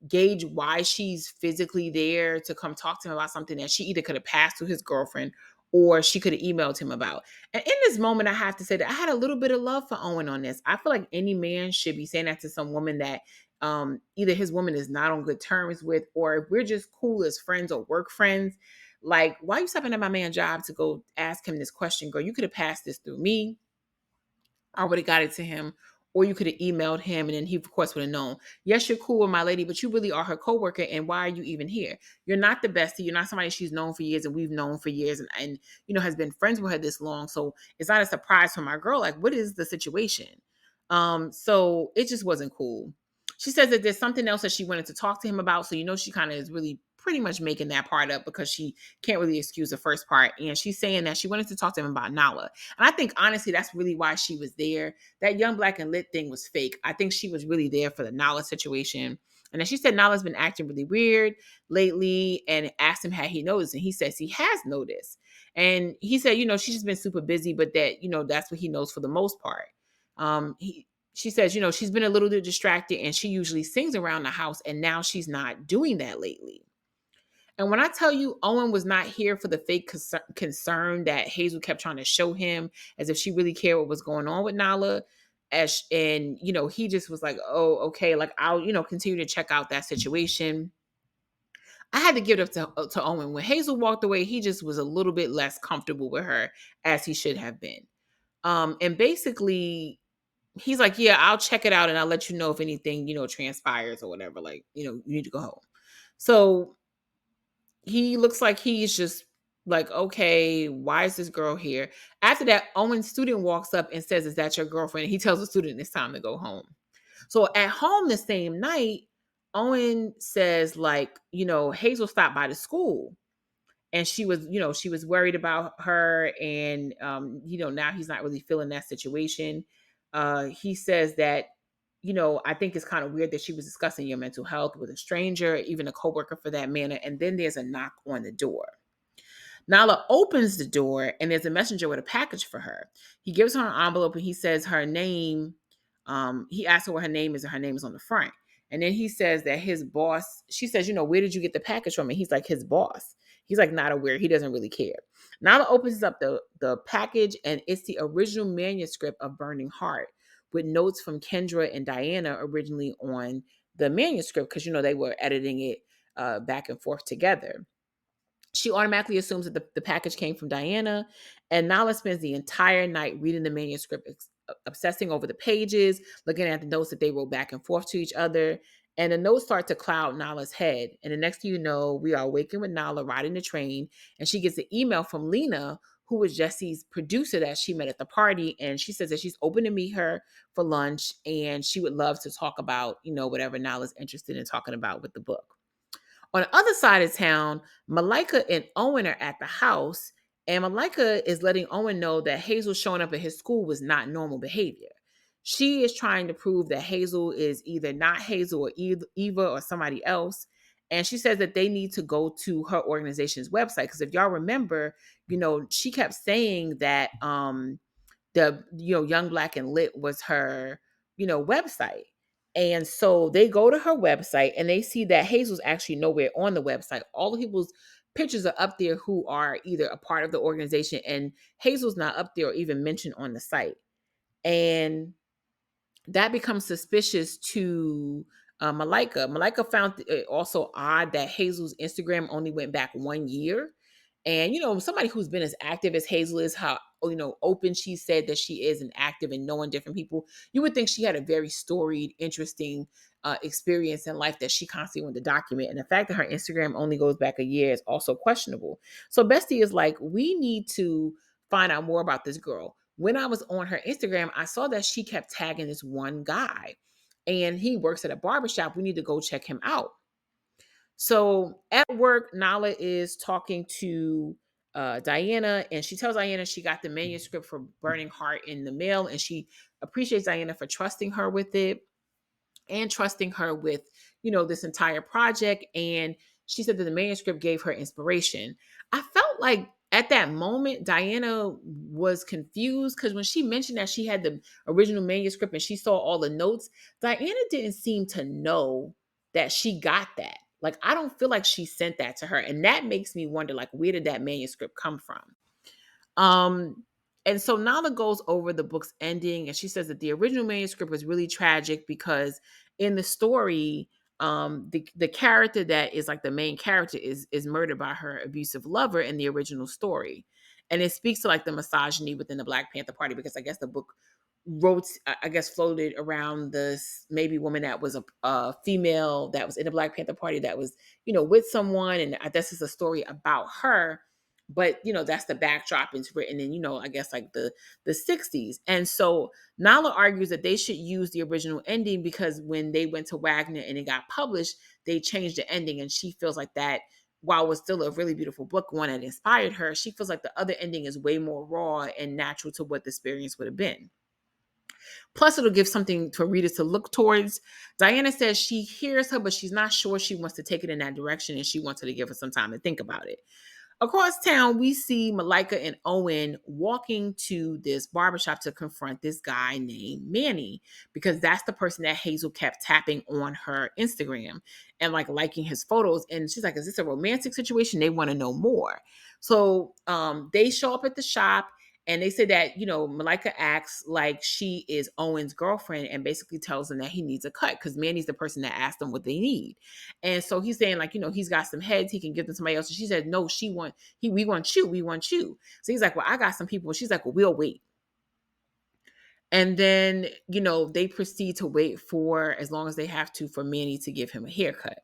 gauge why she's physically there to come talk to him about something that she either could have passed to his girlfriend or she could have emailed him about. And in this moment, I have to say that I had a little bit of love for Owen on this. I feel like any man should be saying that to some woman that either his woman is not on good terms with, or if we're just cool as friends or work friends. Like, why are you stepping at my man's job to go ask him this question, girl? You could have passed this through me. I would have got it to him, or you could have emailed him, and then he, of course, would have known. Yes, you're cool with my lady, but you really are her coworker, and why are you even here? You're not the bestie. You're not somebody she's known for years, and we've known for years, and has been friends with her this long. So it's not a surprise for my girl. Like, what is the situation? So it just wasn't cool. She says that there's something else that she wanted to talk to him about. So she kind of is really pretty much making that part up because she can't really excuse the first part. And she's saying that she wanted to talk to him about Nala. And I think, honestly, that's really why she was there. That Young Black and Lit thing was fake. I think she was really there for the Nala situation. And then she said Nala's been acting really weird lately and asked him had he noticed. And he says he has noticed. And he said, she's just been super busy, but that, that's what he knows for the most part. She says, she's been a little bit distracted and she usually sings around the house. And now she's not doing that lately. And when I tell you Owen was not here for the fake concern that Hazel kept trying to show him as if she really cared what was going on with Nala, he just was like, oh, okay, like I'll, continue to check out that situation. I had to give it up to Owen. When Hazel walked away, he just was a little bit less comfortable with her as he should have been. And basically, he's like, yeah, I'll check it out and I'll let you know if anything, transpires or whatever. Like, you need to go home. So he looks like he's just like, okay, why is this girl here? After that, Owen's student walks up and says, is that your girlfriend? And he tells the student it's time to go home. So at home the same night, Owen says, like, Hazel stopped by the school and she was worried about her. And, now he's not really feeling that situation. He says that, I think it's kind of weird that she was discussing your mental health with a stranger, even a coworker for that matter. And then there's a knock on the door. Nala opens the door and there's a messenger with a package for her. He gives her an envelope and he says her name. He asks her what her name is, and her name is on the front. And then he says that his boss, she says, where did you get the package from? And he's like, his boss. He's like, not aware. He doesn't really care. Nala opens up the package and it's the original manuscript of Burning Heart with notes from Kendra and Diana originally on the manuscript because, they were editing it back and forth together. She automatically assumes that the package came from Diana, and Nala spends the entire night reading the manuscript, obsessing over the pages, looking at the notes that they wrote back and forth to each other. And the notes start to cloud Nala's head. And the next thing you know, we are waking with Nala riding the train, and she gets an email from Lena, who was Jesse's producer that she met at the party. And she says that she's open to meet her for lunch, and she would love to talk about, whatever Nala's interested in talking about with the book. On the other side of town, Malika and Owen are at the house, and Malika is letting Owen know that Hazel showing up at his school was not normal behavior. She is trying to prove that Hazel is either not Hazel or Eva or somebody else. And she says that they need to go to her organization's website. Because if y'all remember, she kept saying that the Young Black and Lit was her website. And so they go to her website and they see that Hazel's actually nowhere on the website. All the people's pictures are up there who are either a part of the organization, and Hazel's not up there or even mentioned on the site. And that becomes suspicious to Malika. Malika found it also odd that Hazel's Instagram only went back 1 year. And, somebody who's been as active as Hazel is, how, open she said that she is and active and knowing different people, you would think she had a very storied, interesting experience in life that she constantly wanted to document. And the fact that her Instagram only goes back a year is also questionable. So Bestie is like, we need to find out more about this girl. When I was on her Instagram, I saw that she kept tagging this one guy and he works at a barbershop. We need to go check him out. So at work, Nala is talking to Diana, and she tells Diana she got the manuscript for Burning Heart in the mail, and she appreciates Diana for trusting her with it and trusting her with, this entire project. And she said that the manuscript gave her inspiration. I felt like at that moment, Diana was confused because when she mentioned that she had the original manuscript and she saw all the notes, Diana didn't seem to know that she got that. Like, I don't feel like she sent that to her. And that makes me wonder, like, where did that manuscript come from? Um, and so Nala goes over the book's ending and she says that the original manuscript was really tragic because in the story, the character that is like the main character is murdered by her abusive lover in the original story. And it speaks to like the misogyny within the Black Panther Party because I guess the book wrote, I guess, floated around this maybe woman that was a female that was in the Black Panther Party that was, with someone. And I guess it's a story about her, but that's the backdrop. It's written in, I guess like the 60s. And so Nala argues that they should use the original ending because when they went to Wagner and it got published, they changed the ending. And she feels like that, while it was still a really beautiful book, one that inspired her, she feels like the other ending is way more raw and natural to what the experience would have been. Plus, it'll give something for readers to look towards. Diana says she hears her, but she's not sure she wants to take it in that direction, and she wants her to give her some time to think about it. Across town, we see Malika and Owen walking to this barbershop to confront this guy named Manny, because that's the person that Hazel kept tapping on her Instagram and like liking his photos. And she's like, is this a romantic situation? They want to know more. So they show up at the shop and they say that, Malika acts like she is Owen's girlfriend and basically tells him that he needs a cut because Manny's the person that asked them what they need. And so he's saying like, he's got some heads, he can give them to somebody else. And she said, no, we want you. So he's like, well, I got some people. She's like, well, we'll wait. And then, they proceed to wait for as long as they have to for Manny to give him a haircut.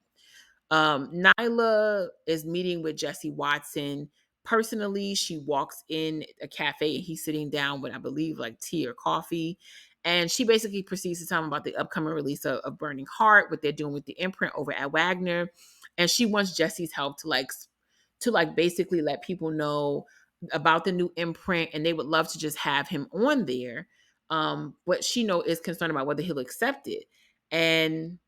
Nyla is meeting with Jesse Watson. Personally, she walks in a cafe and he's sitting down with, I believe, like tea or coffee. And she basically proceeds to tell him about the upcoming release of Burning Heart, what they're doing with the imprint over at Wagner. And she wants Jesse's help to basically let people know about the new imprint. And they would love to just have him on there. But she is concerned about whether he'll accept it. And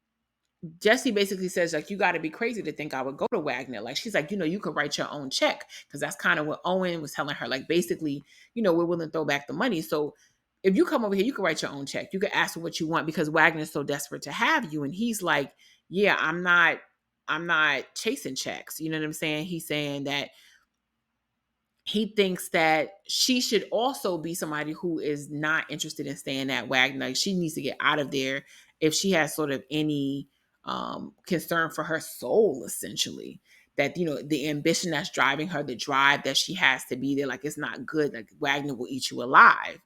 Jesse basically says, like, you got to be crazy to think I would go to Wagner. Like, she's like, you could write your own check. Because that's kind of what Owen was telling her. Like, basically, we're willing to throw back the money. So if you come over here, you can write your own check. You can ask for what you want because Wagner's so desperate to have you. And he's like, yeah, I'm not chasing checks. You know what I'm saying? He's saying that he thinks that she should also be somebody who is not interested in staying at Wagner. Like, she needs to get out of there if she has sort of any concern for her soul, essentially. That, the ambition that's driving her, the drive that she has to be there, like, it's not good. Like, Wagner will eat you alive.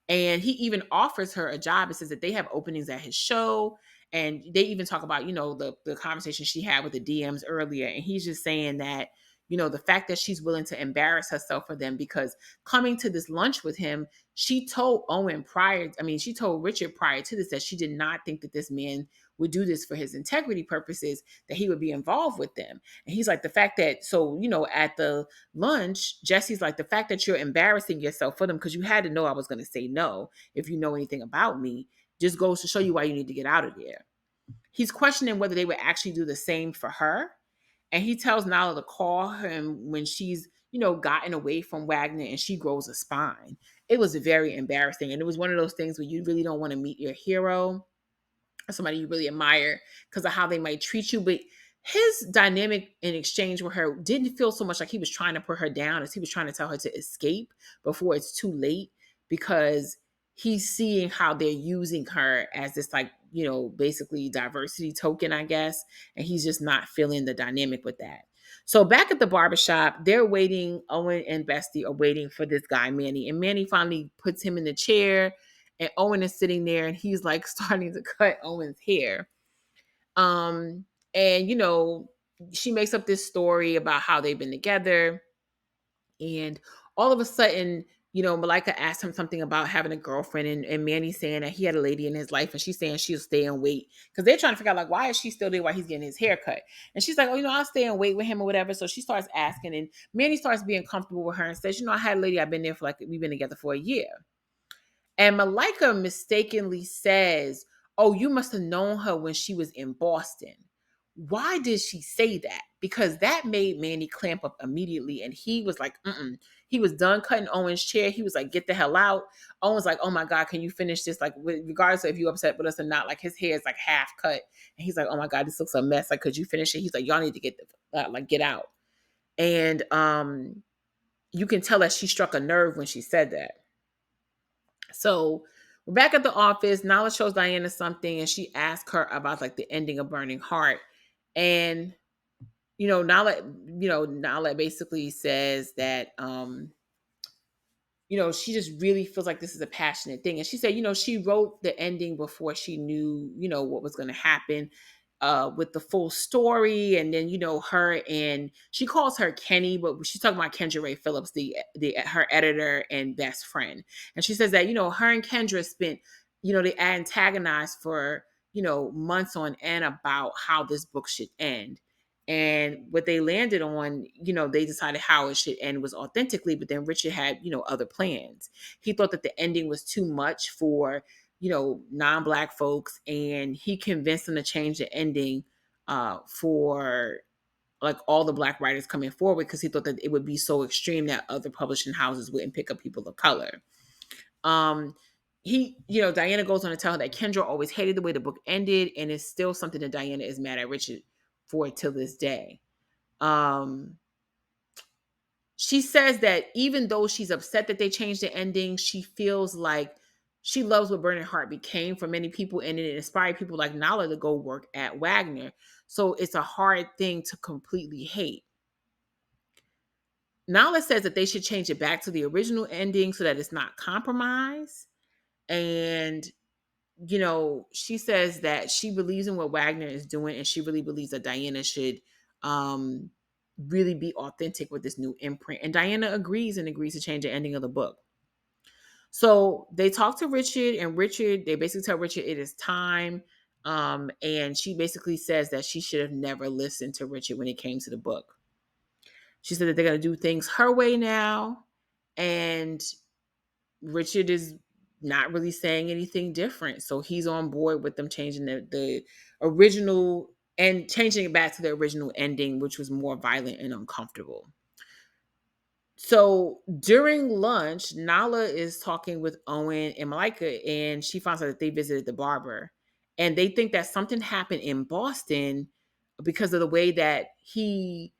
And he even offers her a job. It says that they have openings at his show. And they even talk about, the conversation she had with the DMs earlier. And he's just saying that, the fact that she's willing to embarrass herself for them, because coming to this lunch with him, she told she told Richard prior to this that she did not think that this man would do this for his integrity purposes, that he would be involved with them. And he's like, the fact that, so, at the lunch, Jesse's like, the fact that you're embarrassing yourself for them because you had to know I was going to say no if you know anything about me, just goes to show you why you need to get out of there. He's questioning whether they would actually do the same for her. And he tells Nala to call him when she's, gotten away from Wagner and she grows a spine. It was very embarrassing. And it was one of those things where you really don't want to meet your hero, somebody you really admire, because of how they might treat you. But his dynamic in exchange with her didn't feel so much like he was trying to put her down as he was trying to tell her to escape before it's too late, because he's seeing how they're using her as this, like, basically diversity token, I guess, and he's just not feeling the dynamic with that. So back at the barbershop, they're waiting. Owen and Bestie are waiting for this guy, Manny, and Manny finally puts him in the chair, and Owen is sitting there, and he's like starting to cut Owen's hair. Um, and she makes up this story about how they've been together, and all of a sudden, Malika asked him something about having a girlfriend, and Manny's saying that he had a lady in his life, and she's saying she'll stay and wait because they're trying to figure out, like, why is she still there while he's getting his hair cut? And she's like, oh, I'll stay and wait with him or whatever. So she starts asking, and Manny starts being comfortable with her and says, I had a lady, I've been there for, like, we've been together for a year. And Malika mistakenly says, oh, you must have known her when she was in Boston. Why did she say that? Because that made Manny clamp up immediately. And he was like, mm-mm. He was done cutting Owen's chair. He was like, get the hell out. Owen's like, oh my God, can you finish this? Like, regardless of if you're upset with us or not, like, his hair is like half cut. And he's like, oh my God, this looks a mess. Like, could you finish it? He's like, y'all need to get out. And you can tell that she struck a nerve when she said that. So we're back at the office. Nala shows Diana something, and she asks her about, like, the ending of Burning Heart. And Nala basically says that she just really feels like this is a passionate thing. And she said, she wrote the ending before she knew, what was going to happen with the full story. And then, her, and she calls her Kenny, but she's talking about Kendra Ray Phillips, her editor and best friend. And she says that, her and Kendra spent, they antagonized for, months on end about how this book should end. And what they landed on, they decided how it should end was authentically, but then Richard had, other plans. He thought that the ending was too much for, non-Black folks, and he convinced them to change the ending for, like, all the Black writers coming forward, because he thought that it would be so extreme that other publishing houses wouldn't pick up people of color. Diana goes on to tell her that Kendra always hated the way the book ended, and it's still something that Diana is mad at Richard for till this day. She says that even though she's upset that they changed the ending, she feels like she loves what Burning Heart became for many people, and it inspired people like Nala to go work at Wagner. So it's a hard thing to completely hate. Nala says that they should change it back to the original ending so that it's not compromised. And she says that she believes in what Wagner is doing, and she really believes that Diana should really be authentic with this new imprint. And Diana agrees to change the ending of the book. So they talk to Richard, and they basically tell Richard it is time. And she basically says that she should have never listened to Richard when it came to the book. She said that they're going to do things her way now. And Richard is not really saying anything different. So he's on board with them changing the original and changing it back to the original ending, which was more violent and uncomfortable. So during lunch, Nala is talking with Owen and Malika, and she finds out that they visited the barber. And they think that something happened in Boston because of the way that he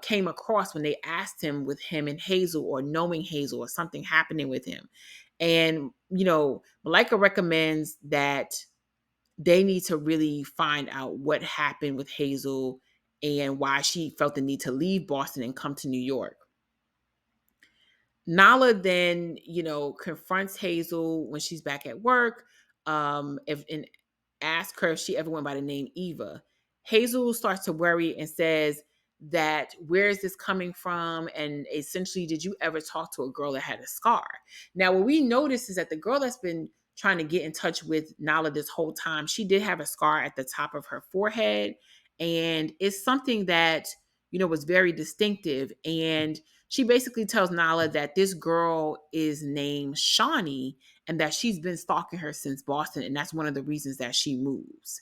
came across when they asked him with him and Hazel, or knowing Hazel, or something happening with him. And, Malika recommends that they need to really find out what happened with Hazel and why she felt the need to leave Boston and come to New York. Nala then, confronts Hazel when she's back at work, and asks her if she ever went by the name Eva. Hazel starts to worry and says that, where is this coming from? And essentially, did you ever talk to a girl that had a scar? Now, what we notice is that the girl that's been trying to get in touch with Nala this whole time, she did have a scar at the top of her forehead. And it's something that, was very distinctive. And she basically tells Nala that this girl is named Shawnee, and that she's been stalking her since Boston, and that's one of the reasons that she moves.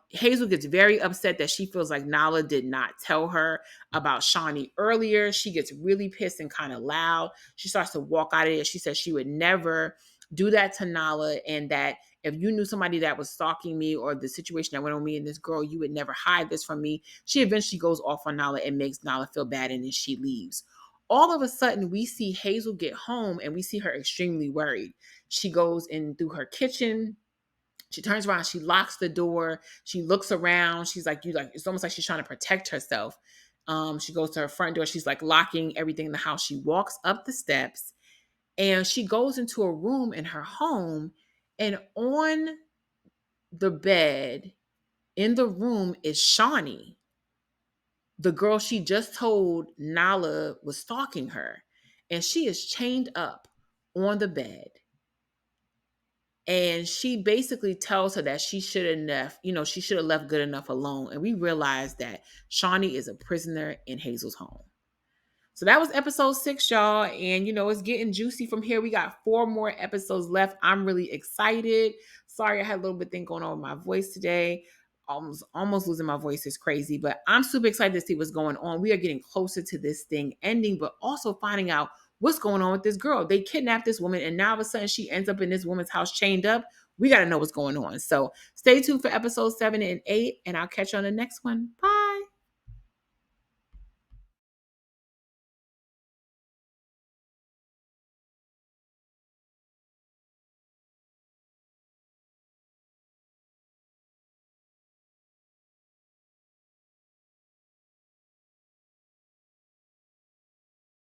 Hazel gets very upset that she feels like Nala did not tell her about Shawnee earlier. She gets really pissed and kind of loud. She starts to walk out of there. She says she would never do that to Nala, and that If you knew somebody that was stalking me or the situation that went on me and this girl, you would never hide this from me. She eventually goes off on Nala and makes Nala feel bad, and then she leaves. All of a sudden, we see Hazel get home and we see her extremely worried. She goes in through her kitchen. She turns around, she locks the door, she looks around, she's like, you like, it's almost like she's trying to protect herself. She goes to her front door, she's like locking everything in the house. She walks up the steps and she goes into a room in her home, and on the bed in the room is Shawnee, the girl she just told Nala was stalking her. And she is chained up on the bed. And she basically tells her that she should have left, she should have left good enough alone. And we realize that Shawnee is a prisoner in Hazel's home. So that was episode 6, y'all. And, it's getting juicy from here. We got 4 more episodes left. I'm really excited. Sorry, I had a little bit thing going on with my voice today. Almost losing my voice is crazy, but I'm super excited to see what's going on. We are getting closer to this thing ending, but also finding out what's going on with this girl. They kidnapped this woman, and now all of a sudden she ends up in this woman's house chained up. We got to know what's going on. So stay tuned for episode 7 and 8, and I'll catch you on the next one. Bye.